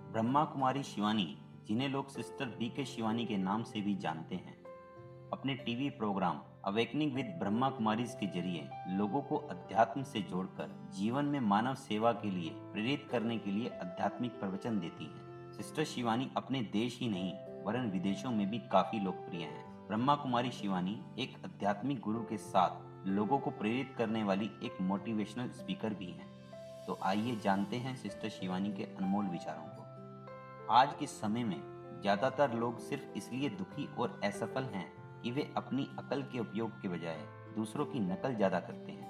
ब्रह्मा कुमारी शिवानी, जिन्हें लोग sister B के शिवानी के नाम से भी जानते हैं, अपने TV program awakening with Brahma Kumaris के जरिए लोगों को अध्यात्म से जोड़कर जीवन में मानव सेवा के लिए प्रेरित करने के लिए आध्यात्मिक प्रवचन देती हैं। सिस्टर शिवानी अपने देश ही नहीं वरन विदेशों में भी काफी लोकप्रिय हैं। ब्रह्मा कुमारी शिवानी एक आध्यात्मिक गुरु के साथ लोगों को प्रेरित करने वाली एक मोटिवेशनल स्पीकर भी हैं। तो आइए जानते हैं सिस्टर शिवानी के अनमोल विचारों को। आज के समय में ज्यादातर लोग सिर्फ इसलिए दुखी और असफल हैं कि वे अपनी अकल के उपयोग के बजाय दूसरों की नकल ज्यादा करते हैं।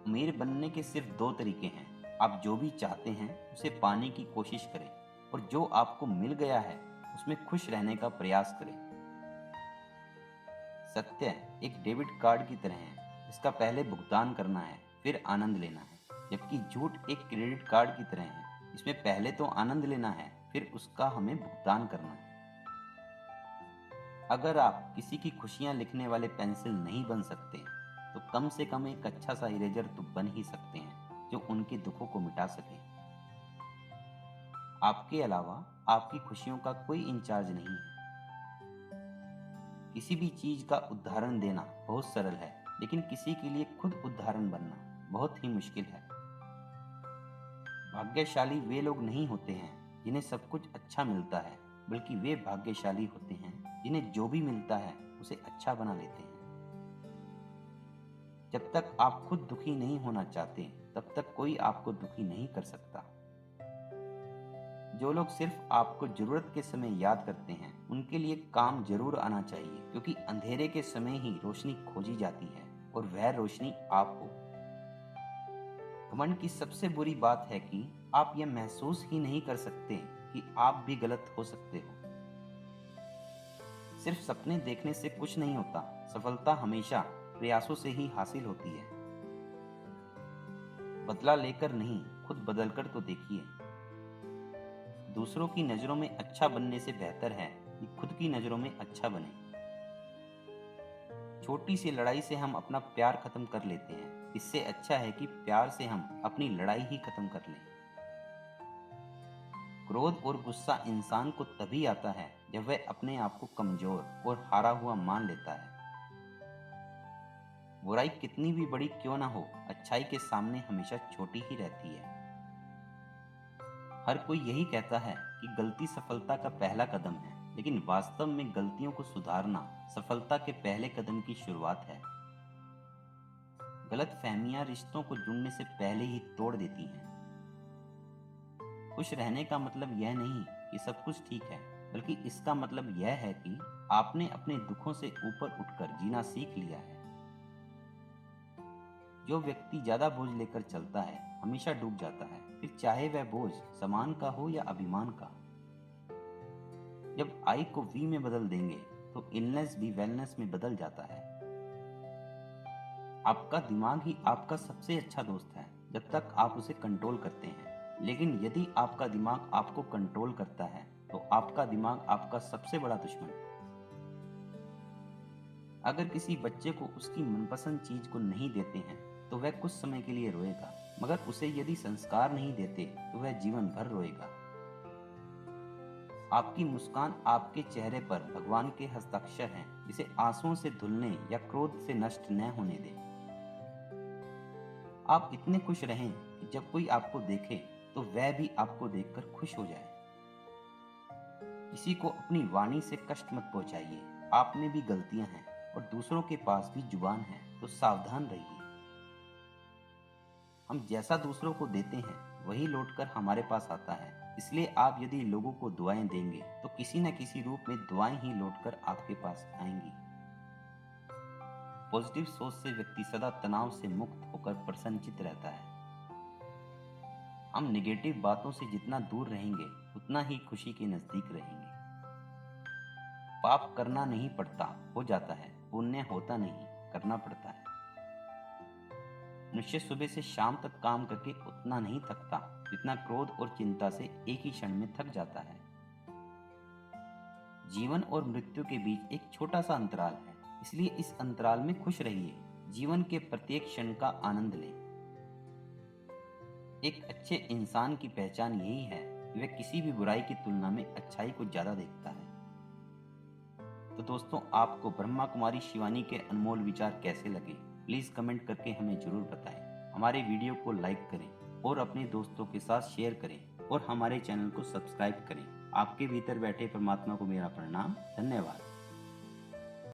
अमीर बनने के सिर्फ दो तरीके हैं, आप जो भी चाहते हैं उसे पाने की कोशिश करें और जो आपको मिल गया है उसमें खुश रहने का प्रयास करें। सत्य एक डेबिट कार्ड की तरह है, इसका पहले भुगतान करना है फिर आनंद लेना है, जबकि झूठ एक क्रेडिट कार्ड की तरह है, इसमें पहले तो आनंद लेना है फिर उसका हमें भुगतान करना है। अगर आप किसी की खुशियां लिखने वाले पेंसिल नहीं बन सकते तो कम से कम एक अच्छा सा इरेजर तो बन ही सकते हैं जो उनके दुखों को मिटा सके। आपके अलावा आपकी खुशियों का कोई इंचार्ज नहीं है। किसी भी चीज का उदाहरण देना बहुत सरल है, लेकिन किसी के लिए खुद उदाहरण बनना बहुत ही मुश्किल है। भाग्यशाली वे लोग नहीं होते हैं जिन्हें सब कुछ अच्छा मिलता है, बल्कि वे भाग्यशाली होते हैं जिन्हें जो भी मिलता है उसे अच्छा बना लेते हैं। जब तक आप खुद दुखी नहीं होना चाहते तब तक कोई आपको दुखी नहीं कर सकता। जो लोग सिर्फ आपको जरूरत के समय याद करते हैं उनके लिए काम जरूर आना चाहिए, क्योंकि अंधेरे के समय ही रोशनी खोजी जाती है और वह रोशनी आप हो। घमंड की सबसे बुरी बात है कि आप यह महसूस ही नहीं कर सकते कि आप भी गलत हो सकते हो। सिर्फ सपने देखने से कुछ नहीं होता, सफलता हमेशा प्रयासों से ही हासिल होती है। बदला लेकर नहीं, खुद बदलकर तो देखिए। दूसरों की नजरों में अच्छा बनने से बेहतर है कि खुद की नजरों में अच्छा बने। छोटी सी लड़ाई से हम अपना प्यार खत्म कर लेते हैं, इससे अच्छा है कि प्यार से हम अपनी लड़ाई ही खत्म कर लें। क्रोध और गुस्सा इंसान को तभी आता है जब वह अपने आप को कमजोर और हारा हुआ मान लेता है। बुराई कितनी भी बड़ी क्यों ना हो, अच्छाई के सामने हमेशा छोटी ही रहती है। हर कोई यही कहता है कि गलती सफलता का पहला कदम है, लेकिन वास्तव में गलतियों को सुधारना सफलता के पहले कदम की शुरुआत है। गलत फहमियां रिश्तों को जुड़ने से पहले ही तोड़ देती हैं। खुश रहने का मतलब यह नहीं कि सब कुछ ठीक है, बल्कि इसका मतलब यह है कि आपने अपने दुखों से ऊपर उठकर जीना सीख लिया है। जो व्यक्ति ज्यादा बोझ लेकर चलता है हमेशा डूब जाता है, फिर चाहे वह बोझ सम्मान का हो या अभिमान का। जब आई को वी में बदल देंगे तो इलनेस भी वेलनेस में बदल जाता है। आपका दिमाग ही आपका सबसे अच्छा दोस्त है जब तक आप उसे कंट्रोल करते हैं, लेकिन यदि आपका दिमाग आपको कंट्रोल करता है तो आपका दिमाग आपका सबसे बड़ा दुश्मन है। अगर किसी बच्चे को उसकी मनपसंद चीज को नहीं देते हैं तो वह कुछ समय के लिए रोएगा, मगर उसे यदि संस्कार नहीं देते तो वह जीवन भर रोएगा। आपकी मुस्कान आपके चेहरे पर भगवान के हस्ताक्षर हैं, जिसे आंसुओं से धुलने या क्रोध से नष्ट न होने दें। आप इतने खुश रहें कि जब कोई आपको देखे तो वह भी आपको देखकर खुश हो जाए। किसी को अपनी वाणी से कष्ट मत पहुंचाइए, आप में भी गलतियां हैं और दूसरों के पास भी जुबान है, तो सावधान रहिए। हम जैसा दूसरों को देते हैं वही लौटकर हमारे पास आता है, इसलिए आप यदि लोगों को दुआएं देंगे तो किसी न किसी रूप में दुआएं ही लौटकर आपके पास आएंगी। पॉजिटिव सोच से व्यक्ति सदा तनाव से मुक्त होकर प्रसन्नचित्त रहता है। हम नेगेटिव बातों से जितना दूर रहेंगे उतना ही खुशी के नजदीक रहेंगे। पाप करना नहीं पड़ता, हो जाता है। पुण्य होता नहीं, करना पड़ता है। मनुष्य सुबह से शाम तक काम करके उतना नहीं थकता जितना क्रोध और चिंता से एक ही क्षण में थक जाता है। जीवन और मृत्यु के बीच एक छोटा सा अंतराल है, इसलिए इस अंतराल में खुश रहिए। जीवन के प्रत्येक क्षण का आनंद लें। एक अच्छे इंसान की पहचान यही है कि वह किसी भी बुराई की तुलना में अच्छाई को ज्यादा देखता है। तो दोस्तों, आपको ब्रह्मा कुमारी शिवानी के अनमोल विचार कैसे लगे, प्लीज कमेंट करके हमें जरूर बताएं। हमारे वीडियो को लाइक करें और अपने दोस्तों के साथ शेयर करें और हमारे चैनल को सब्सक्राइब करें। आपके भीतर बैठे परमात्मा को मेरा प्रणाम। धन्यवाद।